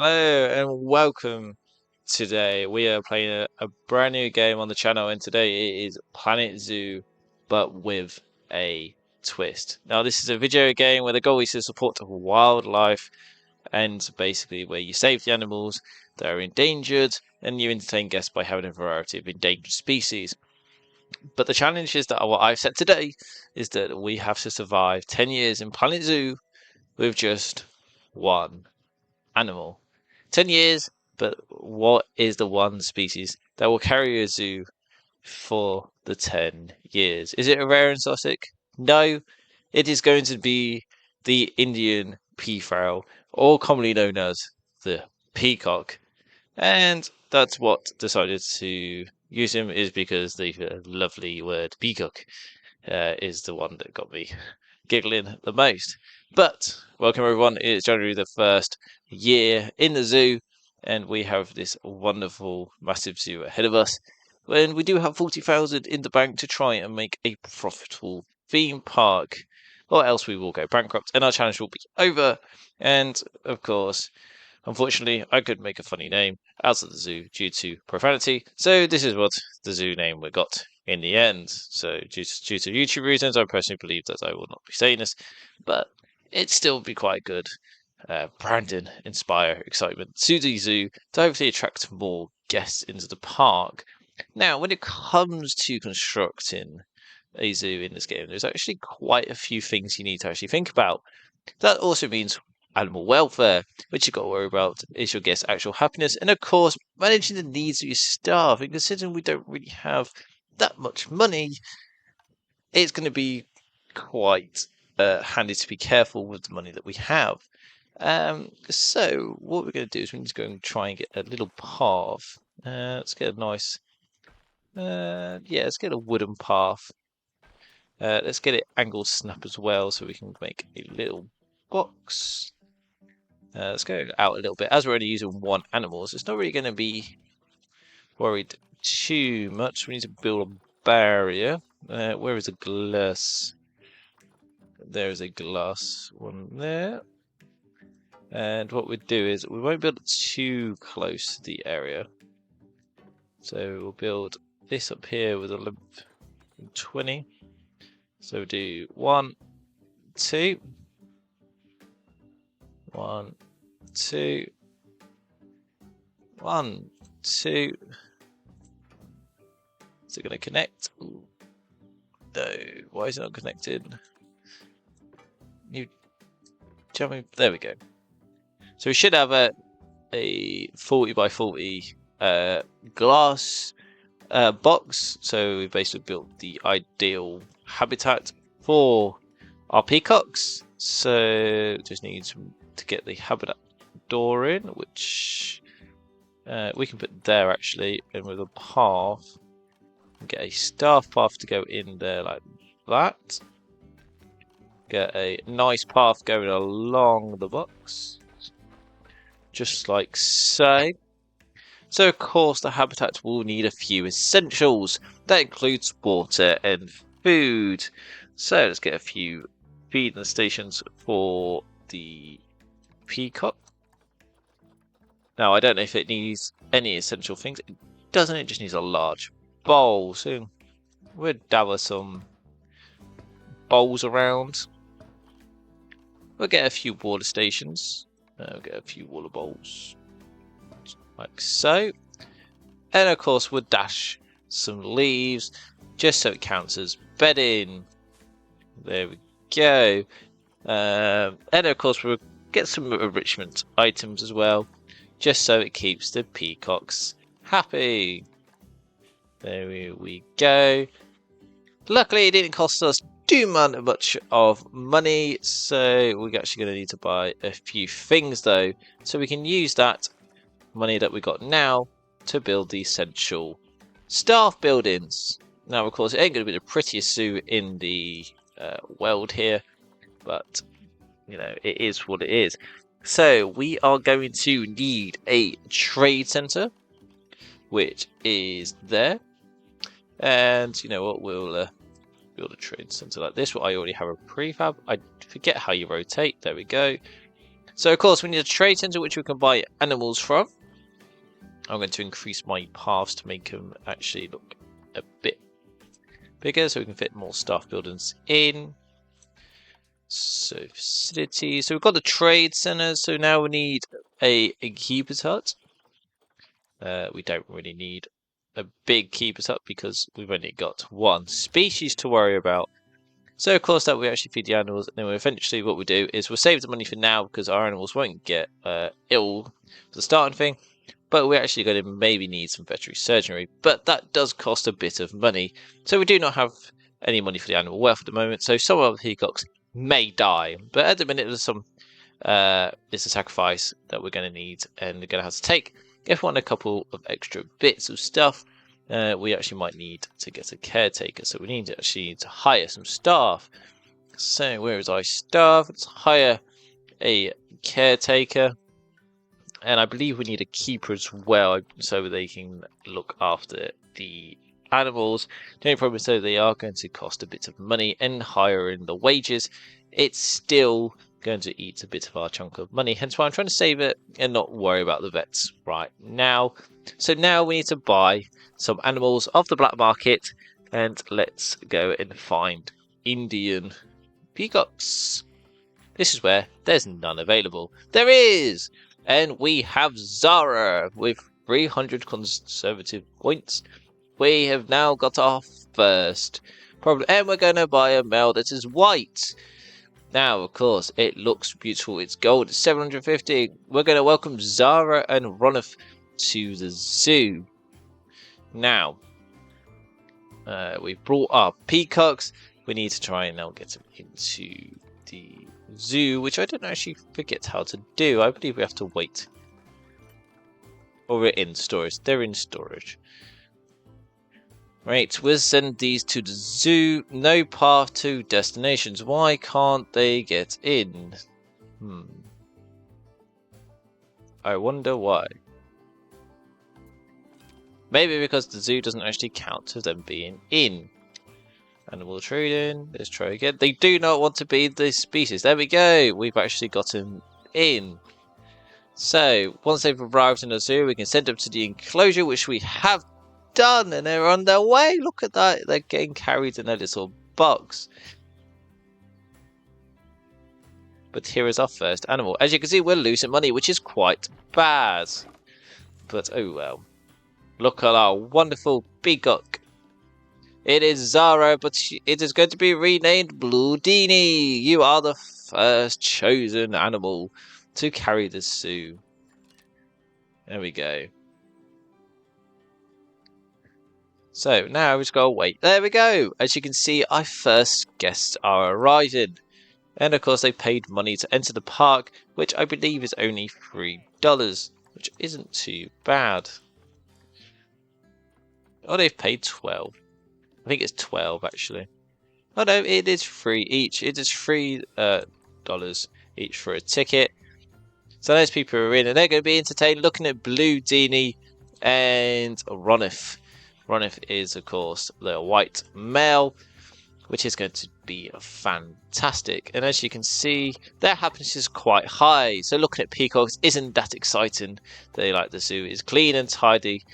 Hello and welcome. Today we are playing a brand new game on the channel, and today it is Planet Zoo, but with a twist. Now, this is a video game where the goal is to support the wildlife, and basically where you save the animals that are endangered, and you entertain guests by having a variety of endangered species. But the challenge is that what I've set today is that we have to survive 10 years in Planet Zoo with just one animal. 10 years, but what is the one species that will carry a zoo for the 10 years? Is it a rare exotic? No, it is going to be the Indian peafowl, or commonly known as the peacock. And that's what decided to use him, is because the lovely word peacock is the one that got me giggling the most. But welcome everyone, it's January the 1st year in the zoo, and we have this wonderful massive zoo ahead of us. When we do have 40,000 in the bank to try and make a profitable theme park, or else we will go bankrupt and our challenge will be over. And of course, unfortunately, I could make a funny name out of the zoo due to profanity, so this is what the zoo name we got in the end. So, due to YouTube reasons, I personally believe that I will not be saying this, but it'd still be quite good. Branding, inspire, excitement to the zoo to hopefully attract more guests into the park. Now, when it comes to constructing a zoo in this game, there's actually quite a few things you need to actually think about. That also means animal welfare, which you've got to worry about is your guest's actual happiness, and of course, managing the needs of your staff. And considering we don't really have that much money, it's going to be quite handy to be careful with the money that we have. So what we're going to do is we need to go and try and get a little path. Let's get a nice, let's get a wooden path. Let's get it angled snap as well, so we can make a little box. Let's go out a little bit. As we're only using one animal, so it's not really going to be worried too much. We need to build a barrier. Where is a glass? There is a glass one there. And what we'll do is we won't build it too close to the area. So we'll build this up here with a length of 20. So we'll do 1, 2. 1, 2. 1, 2. Is it going to connect? Ooh. No. Why is it not connected? You tell me. There we go. So we should have a 40 by 40 glass box. So we basically built the ideal habitat for our peacocks. So just need to get the habitat door in, which we can put there actually, and with a path, get a staff path to go in there like that. Get a nice path going along the box, just like so. So of course the habitat will need a few essentials. That includes water and food. So let's get a few feeding stations for the peacock. Now I don't know if it needs any essential things. It doesn't, it just needs a large bowl. So we'll dabble some bowls around. We'll get a few water stations. We'll get a few water bowls. Like so. And of course we'll dash some leaves just so it counts as bedding. There we go. And of course we'll get some enrichment items as well, just so it keeps the peacocks happy. There we go. Luckily it didn't cost us too much of money, so we're actually going to need to buy a few things though, so we can use that money that we got now to build the essential staff buildings. Now of course it ain't going to be the prettiest zoo in the world here, but you know, it is what it is. So we are going to need a trade center, which is there, and you know what, we'll build a trade center like this. Well, I already have a prefab. I forget how you rotate. There we go. So of course we need a trade center which we can buy animals from. I'm going to increase my paths to make them actually look a bit bigger so we can fit more staff buildings in. So facilities. So we've got the trade center. So now we need a keeper's hut. We don't really need a big keeper's hut because we've only got one species to worry about. So of course that we actually feed the animals, and then eventually what we do is we'll save the money for now because our animals won't get ill for the starting thing. But we're actually going to maybe need some veterinary surgery, but that does cost a bit of money. So we do not have any money for the animal wealth at the moment. So some of the peacocks may die, but at the minute there's some it's a sacrifice that we're going to need, and we're going to have to take. If we want a couple of extra bits of stuff, we actually might need to get a caretaker. So we need to actually to hire some staff. So where is our staff? Let's hire a caretaker. And I believe we need a keeper as well, so they can look after the animals. The only problem is that they are going to cost a bit of money, and hiring the wages, it's still going to eat a bit of our chunk of money. Hence why I'm trying to save it and not worry about the vets right now. So now we need to buy some animals off the black market, and let's go and find Indian peacocks. This is where there's none available. There is! And we have Zara with 300 conservative points. We have now got our first problem. And we're going to buy a male that is white. Now, of course, it looks beautiful. It's gold. It's 750. We're going to welcome Zara and Ronif to the zoo. Now, we've brought our peacocks. We need to try and now get them into the zoo, which I don't actually forget how to do. I believe we have to wait. Or we're in storage. They're in storage. Right, we'll send these to the zoo. No path to destinations. Why can't they get in? I wonder why. Maybe because the zoo doesn't actually count to them being in. Animal trading. Let's try again. They do not want to be this species. There we go. We've actually got them in. So, once they've arrived in the zoo, we can send them to the enclosure, which we have done. And they're on their way. Look at that. They're getting carried in a little box. But here is our first animal. As you can see, we're losing money, which is quite bad. But oh well. Look at our wonderful peacock. It is Zara, but it is going to be renamed Blue Dini. You are the first chosen animal to carry the zoo. There we go. So now we've just got to wait. There we go. As you can see, our first guests are arriving. And of course, they paid money to enter the park, which I believe is only $3, which isn't too bad. Oh, they've paid 12. I think it's 12 actually. Oh no, it is free each. It is $3 each for a ticket. So those people are in, and they're going to be entertained looking at Blue Dini and Ronif. Ronif is, of course, the white male, which is going to be fantastic. And as you can see, their happiness is quite high. So looking at peacocks isn't that exciting. They like the zoo is clean and tidy.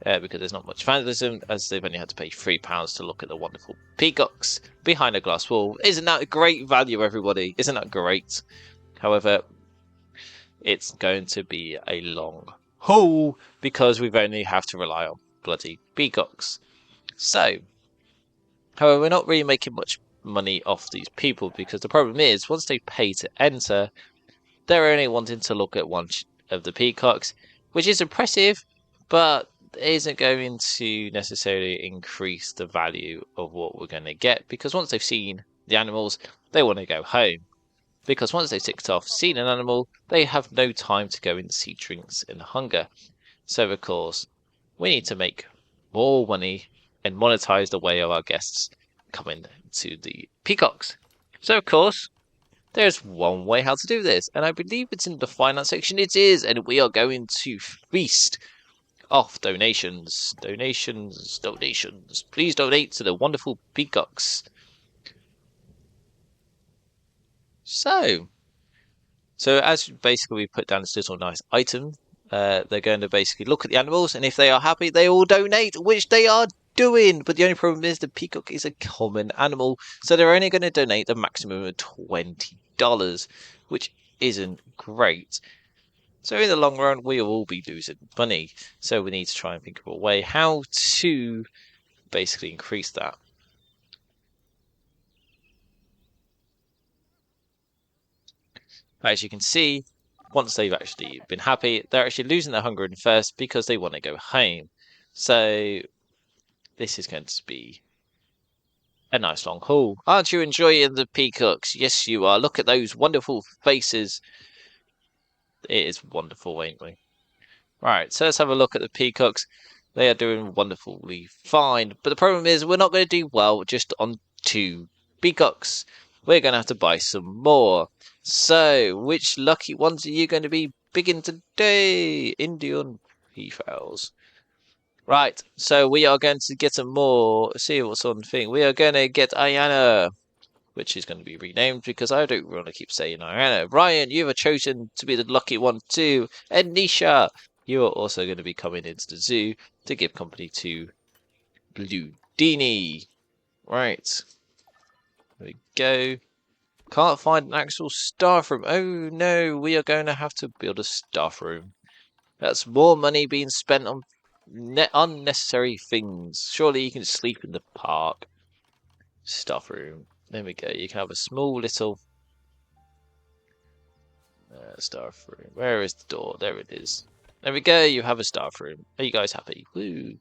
Because there's not much vandalism, as they've only had to pay £3 to look at the wonderful peacocks behind a glass wall. Isn't that a great value, everybody? Isn't that great? However, it's going to be a long haul because we've only have to rely on bloody peacocks. So, however, we're not really making much money off these people because the problem is, once they pay to enter, they're only wanting to look at one of the peacocks, which is impressive, but isn't going to necessarily increase the value of what we're going to get, because once they've seen the animals, they want to go home. Because once they've ticked off seen an animal, they have no time to go and see drinks and hunger. So of course, we need to make more money and monetize the way of our guests coming to the peacocks. So of course, there's one way how to do this, and I believe it's in the finance section. It is, and we are going to feast off donations. Donations. Please donate to the wonderful peacocks. So So as basically we put down this little nice item, they're going to basically look at the animals, and if they are happy, they will donate, which they are doing. But the only problem is the peacock is a common animal, so they're only going to donate the maximum of $20, which isn't great. So in the long run, we will be losing money. So we need to try and think of a way how to basically increase that. As you can see, once they've actually been happy, they're actually losing their hunger in thirst because they want to go home. So this is going to be a nice long haul. Aren't you enjoying the peacocks? Yes, you are. Look at those wonderful faces. It is wonderful, ain't we? Right, so let's have a look at the peacocks. They are doing wonderfully fine. But the problem is we're not going to do well just on 2 peacocks. We're going to have to buy some more. So, which lucky ones are you going to be bigging today? Indian peafowls. Right, so we are going to get some more. See what's on the thing. We are going to get Ayana, which is going to be renamed because I don't want to keep saying Ayana. Ryan, you have chosen to be the lucky one too. And Nisha, you are also going to be coming into the zoo to give company to Blue Dini. Right. There we go. Can't find an actual staff room. Oh no, we are going to have to build a staff room. That's more money being spent on unnecessary things. Surely you can sleep in the park. Staff room. There we go. You can have a small little staff room. Where is the door? There it is. There we go. You have a staff room. Are you guys happy? Woo.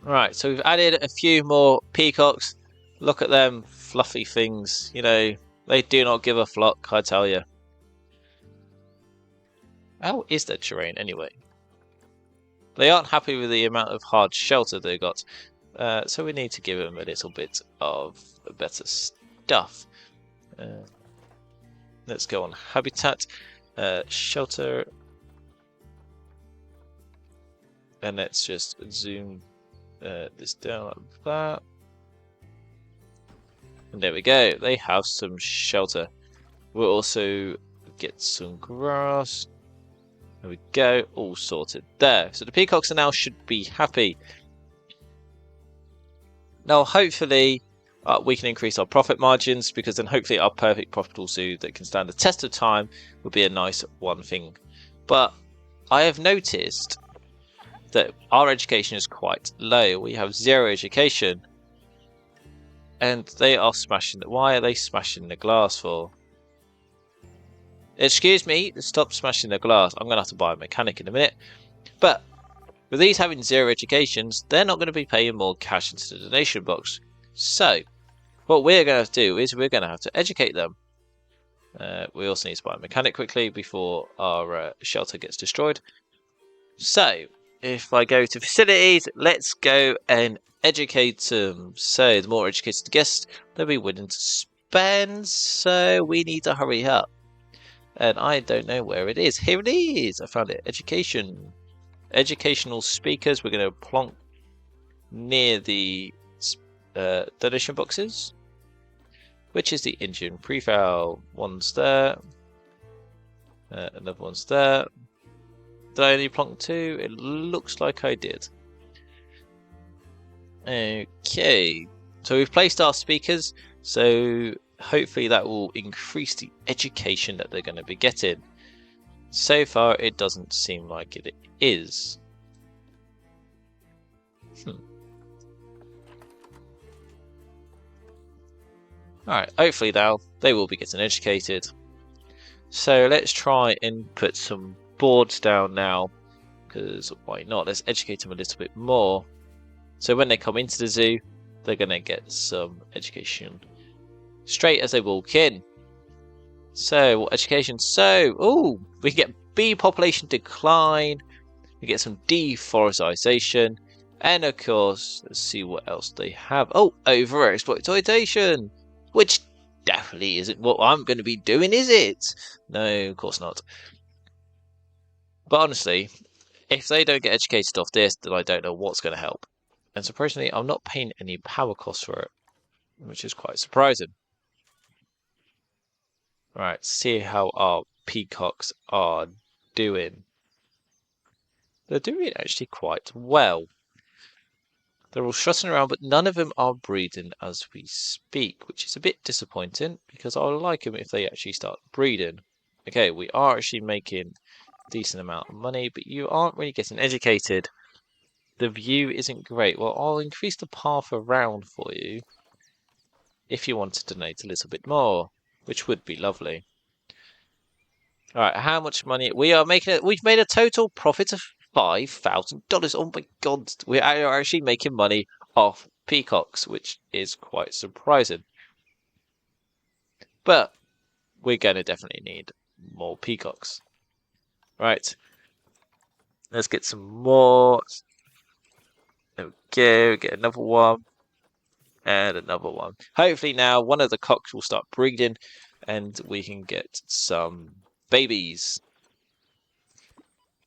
Right, so we've added a few more peacocks. Look at them fluffy things. You know, they do not give a flock, I tell you. How is their terrain anyway? They aren't happy with the amount of hard shelter they got. So we need to give them a little bit of better stuff. Let's go on habitat, shelter, and let's just zoom this down like that. And there we go. They have some shelter. We'll also get some grass. There we go. All sorted there. So the peacocks now should be happy. Now, hopefully, we can increase our profit margins because then hopefully our perfect profitable zoo that can stand the test of time would be a nice one thing. But I have noticed that our education is quite low. We have 0 education. And they are smashing it. Why are they smashing the glass for? Excuse me, stop smashing the glass. I'm going to have to buy a mechanic in a minute. But with these having 0 educations, they're not going to be paying more cash into the donation box. So, what we're going to do is we're going to have to educate them. We also need to buy a mechanic quickly before our shelter gets destroyed. So, if I go to facilities, let's go and educate them. So, the more educated the guests, they'll be willing to spend. So, we need to hurry up. And I don't know where it is. Here it is. I found it. Education. Educational speakers. We're going to plonk near the donation boxes, which is the Indian prefab. One's there. Another one's there. Did I only plonk 2? It looks like I did. Okay. So we've placed our speakers. So hopefully that will increase the education that they're going to be getting. So far, it doesn't seem like it is. Alright, hopefully now they will be getting educated. So let's try and put some boards down now, because why not? Let's educate them a little bit more. So when they come into the zoo, they're going to get some education straight as they walk in. So, what education? So, we get bee population decline, we get some deforestation, and of course, let's see what else they have. Overexploitation, which definitely isn't what I'm going to be doing, is it? No, of course not. But honestly, if they don't get educated off this, then I don't know what's going to help. And surprisingly, I'm not paying any power costs for it, which is quite surprising. Right, see how our peacocks are doing. They're doing actually quite well. They're all strutting around, but none of them are breeding as we speak, which is a bit disappointing because I would like them if they actually start breeding. Okay, we are actually making a decent amount of money, but you aren't really getting educated. The view isn't great. Well, I'll increase the path around for you if you want to donate a little bit more, which would be lovely. All right, how much money we are making? We've made a total profit of $5,000. Oh my God, we are actually making money off peacocks, which is quite surprising. But we're going to definitely need more peacocks. Right, let's get some more. There we go, get another one. And another one. Hopefully now one of the cocks will start breeding and we can get some babies.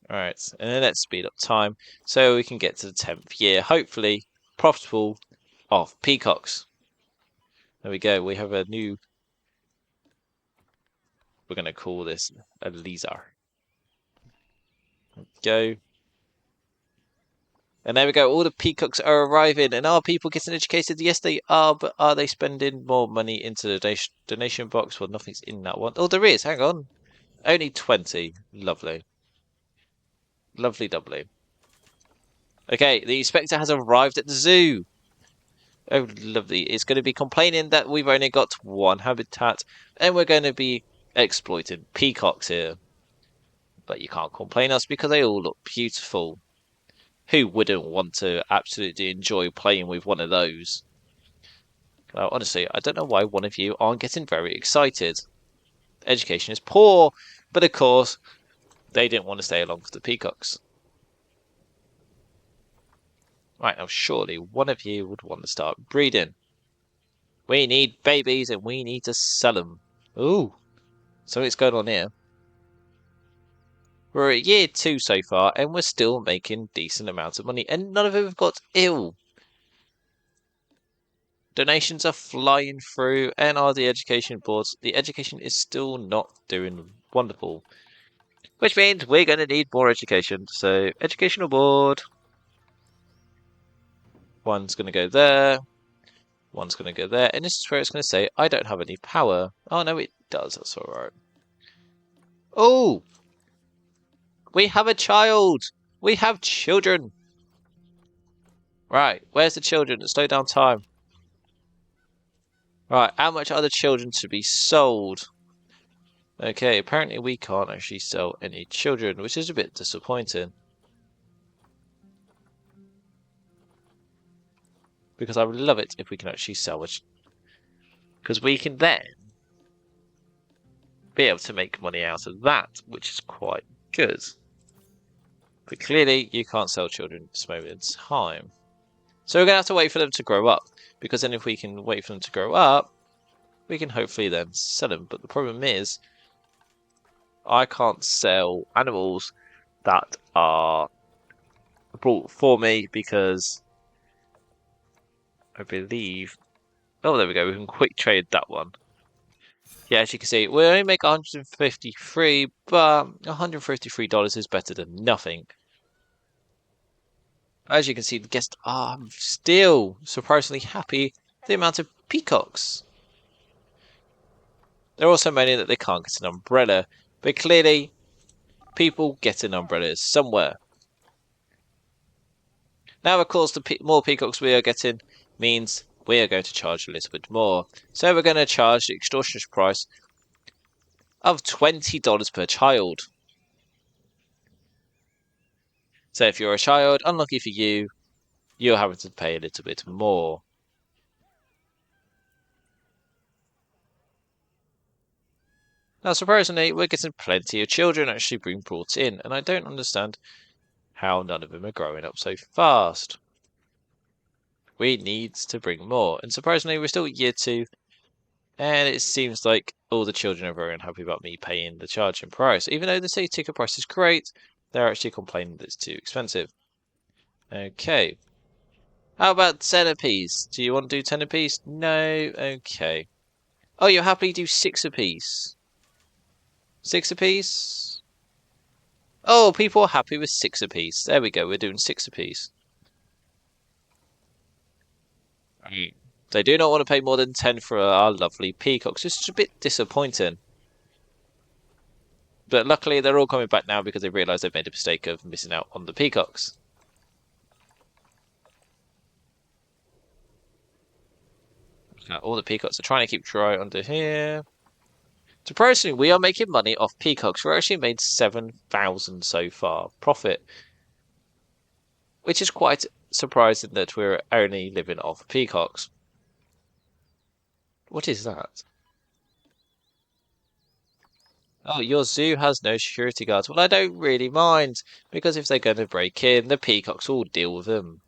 Alright, and then let's speed up time so we can get to the 10th year, hopefully profitable off peacocks. There we go, we have a new, we're going to call this Elgato. Go. And there we go, all the peacocks are arriving, and are people getting educated? Yes, they are, but are they spending more money into the donation box? Well, nothing's in that one. Oh, there is, hang on. Only 20. Lovely. Lovely doubly. Okay, the inspector has arrived at the zoo. Oh, lovely. It's going to be complaining that we've only got one habitat, and we're going to be exploiting peacocks here. But you can't complain us because they all look beautiful. Who wouldn't want to absolutely enjoy playing with one of those? Well, honestly, I don't know why one of you aren't getting very excited. Education is poor, but of course, they didn't want to stay along for the peacocks. Right, now surely one of you would want to start breeding. We need babies and we need to sell them. Ooh, something's going on here. We're at year 2 so far and we're still making decent amounts of money and none of them have got ill. Donations are flying through and are the education boards. The education is still not doing wonderful. Which means we're going to need more education. So, educational board. One's going to go there. One's going to go there. And this is where it's going to say, I don't have any power. Oh, no, it does. That's alright. Oh! We have a child! We have children! Right, where's the children? Slow down time. Right, how much are the children to be sold? Okay, apparently we can't actually sell any children, which is a bit disappointing. Because I would love it if we can actually sell it. Because we can then be able to make money out of that, which is quite good. But clearly, you can't sell children at this moment in time. So we're going to have to wait for them to grow up. Because then if we can wait for them to grow up, we can hopefully then sell them. But the problem is, I can't sell animals that are brought for me because I believe... Oh, there we go. We can quick trade that one. Yeah, as you can see, we only make 153, but $153 is better than nothing. As you can see, the guests are still surprisingly happy with the amount of peacocks. There are also many that they can't get an umbrella, but clearly people get an umbrella somewhere. Now, of course, the more peacocks we are getting means we are going to charge a little bit more. So we're going to charge the extortionate price of $20 per child. So if you're a child, unlucky for you, you're having to pay a little bit more. Now, surprisingly, we're getting plenty of children actually being brought in, and I don't understand how none of them are growing up so fast. We need to bring more, and surprisingly, we're still at year 2, and it seems like all the children are very unhappy about me paying the charging price. Even though the ticket price is great, they're actually complaining that it's too expensive. Okay. How about 10 apiece? Do you want to do 10 apiece? No? Okay. Oh, you happily do 6 apiece. 6 apiece. Oh, people are happy with 6 apiece. There we go. We're doing 6 apiece. Right. They do not want to pay more than 10 for our lovely peacocks. It's just a bit disappointing. But luckily, they're all coming back now because they realise they've made a mistake of missing out on the peacocks. All the peacocks are trying to keep dry under here. Surprisingly, we are making money off peacocks. We're actually made 7,000 so far profit, which is quite surprising that we're only living off peacocks. What is that? Oh, your zoo has no security guards. Well, I don't really mind, because if they're going to break in, the peacocks will deal with them.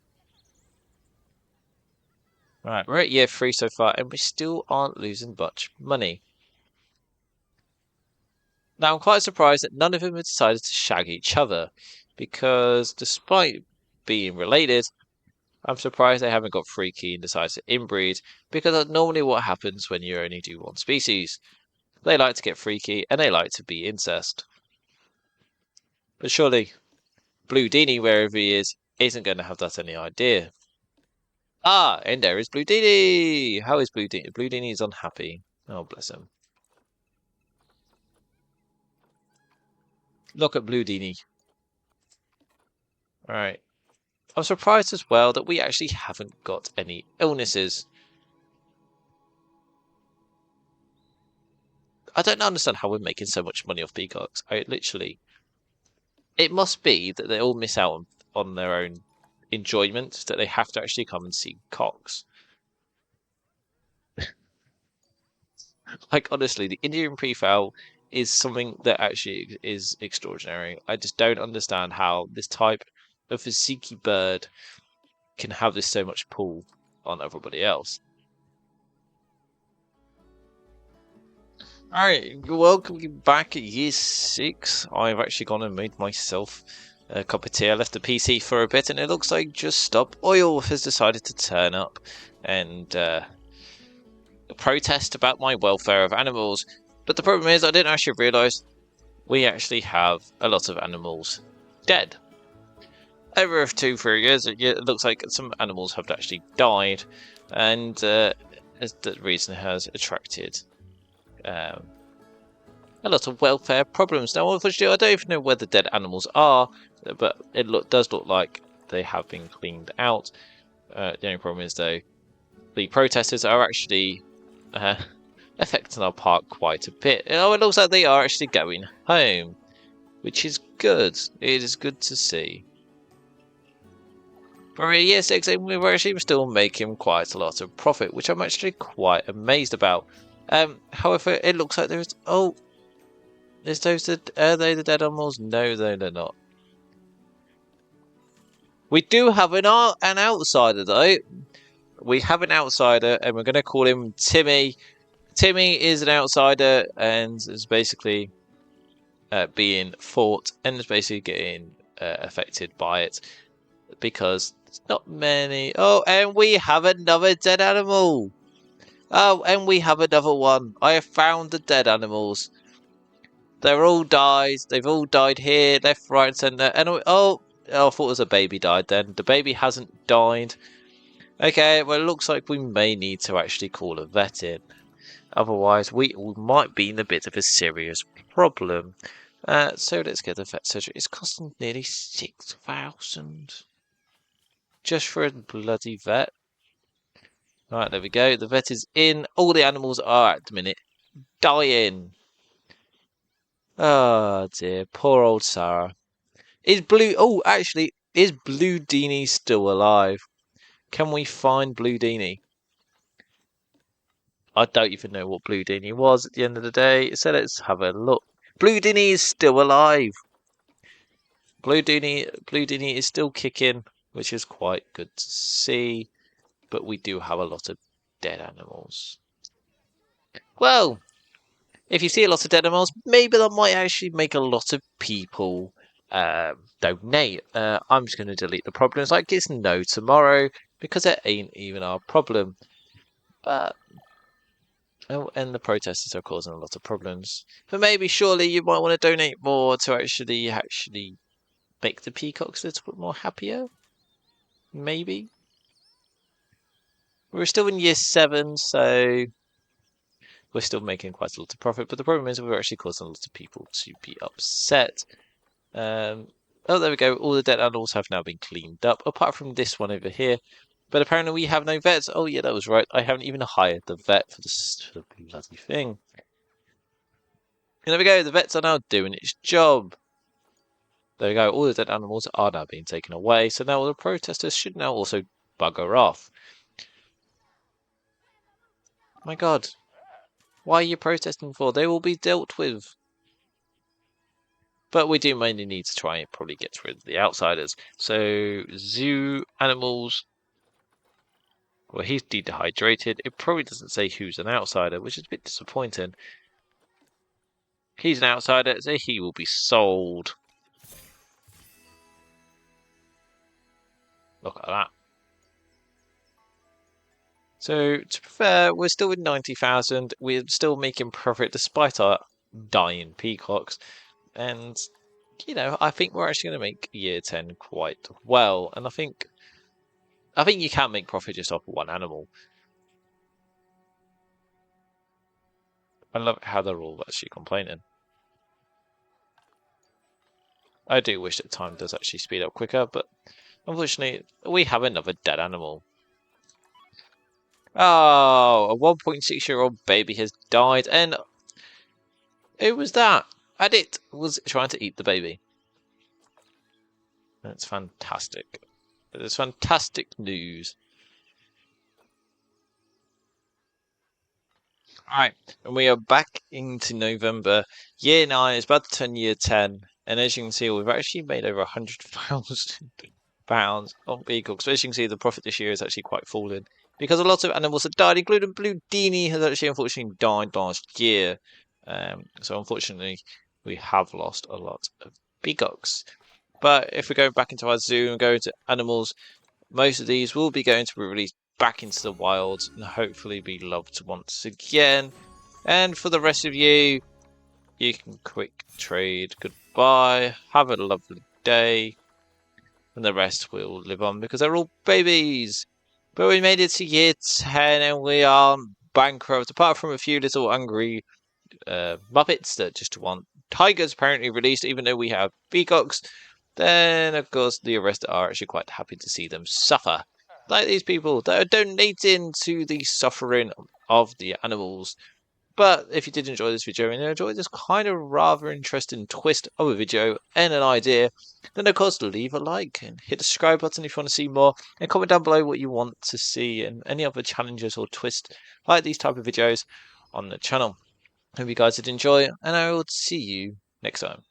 Right, we're at year 3 so far, and we still aren't losing much money. Now, I'm quite surprised that none of them have decided to shag each other, because despite being related, I'm surprised they haven't got freaky and decided to inbreed, because that's normally what happens when you only do one species. They like to get freaky, and they like to be incest. But surely, Blue Dini, wherever he is, isn't going to have that any idea. Ah, and there is Blue Dini! How is Blue Dini? Blue Dini is unhappy. Oh, bless him. Look at Blue Dini. Alright. I'm surprised as well that we actually haven't got any illnesses. I don't understand how we're making so much money off peacocks. It must be that they all miss out on their own enjoyment, that they have to actually come and see cocks. Like, honestly, the Indian pre-fowl is something that actually is extraordinary. I just don't understand how this type of physique bird can have this so much pull on everybody else. Alright, welcome back at year 6. I've actually gone and made myself a cup of tea. I left the PC for a bit, and it looks like Just Stop Oil has decided to turn up and protest about my welfare of animals. But the problem is, I didn't actually realise we actually have a lot of animals dead. Over 2-3 years, it looks like some animals have actually died, and as the reason has attracted a lot of welfare problems. Now, unfortunately, I don't even know where the dead animals are, but it does look like they have been cleaned out. The only problem is, though, the protesters are actually affecting our park quite a bit. Oh, it looks like they are actually going home, which is good. It is good to see. For year 6, we're actually still making quite a lot of profit, which I'm actually quite amazed about. However, it looks like there's... Oh, is those are they the dead animals? No, they're not. We do have an outsider, though. We have an outsider, and we're going to call him Timmy. Timmy is an outsider, and is basically being fought, and is basically getting affected by it, because there's not many... Oh, and we have another dead animal! Oh, and we have another one. I have found the dead animals. They're all died. They've all died here, left, right, and centre. And oh, I thought it was a baby died then. The baby hasn't died. Okay, well, it looks like we may need to actually call a vet in. Otherwise, we might be in a bit of a serious problem. So let's get the vet surgery. It's costing nearly 6,000 just for a bloody vet. Right, there we go. The vet is in. All the animals are at the minute dying. Oh dear, poor old Sarah. Is Blue... Oh, actually, is Blue Dini still alive? Can we find Blue Dini? I don't even know what Blue Dini was at the end of the day, so let's have a look. Blue Dini is still alive. Blue Dini is still kicking, which is quite good to see. But we do have a lot of dead animals. Well, if you see a lot of dead animals, maybe that might actually make a lot of people donate. I'm just going to delete the problems like it's no tomorrow, because it ain't even our problem. But Oh, and the protesters are causing a lot of problems. But maybe, surely, you might want to donate more to actually make the peacocks a little bit more happier. Maybe. We're still in year 7, so we're still making quite a lot of profit. But the problem is we're actually causing a lot of people to be upset. Oh, there we go. All the dead animals have now been cleaned up, apart from this one over here. But apparently we have no vets. Oh, yeah, that was right. I haven't even hired the vet for the bloody thing. And there we go. The vets are now doing its job. There we go. All the dead animals are now being taken away. So now all the protesters should now also bugger off. My God. Why are you protesting for? They will be dealt with. But we do mainly need to try and probably get rid of the outsiders. So, zoo animals. Well, he's dehydrated. It probably doesn't say who's an outsider, which is a bit disappointing. He's an outsider, so he will be sold. Look at that. So, to be fair, we're still with 90,000. We're still making profit despite our dying peacocks. And, I think we're actually going to make year 10 quite well. And I think you can make profit just off one animal. I love how they're all actually complaining. I do wish that time does actually speed up quicker, but unfortunately, we have another dead animal. Oh, a 1.6-year-old baby has died, and who was that? And it was trying to eat the baby. That's fantastic. That's fantastic news. Alright, and we are back into November. Year 9 is about to turn year 10, and as you can see, we've actually made over £100,000 on peacocks. So as you can see, the profit this year is actually quite fallen because a lot of animals have died, including Blue Dini has actually unfortunately died last year. So unfortunately, we have lost a lot of peacocks. But if we go back into our zoo and go into animals, most of these will be going to be released back into the wild and hopefully be loved once again. And for the rest of you, you can quick trade goodbye. Have a lovely day. And the rest will live on because they're all babies. But we made it to year 10 and we are bankrupt, apart from a few little angry Muppets that just want tigers apparently released, even though we have peacocks. Then, of course, the arrested are actually quite happy to see them suffer. Like these people that are donating to the suffering of the animals. But if you did enjoy this video and you enjoyed this kind of rather interesting twist of a video and an idea, then of course leave a like and hit the subscribe button if you want to see more, and comment down below what you want to see and any other challenges or twists like these type of videos on the channel. Hope you guys did enjoy, and I will see you next time.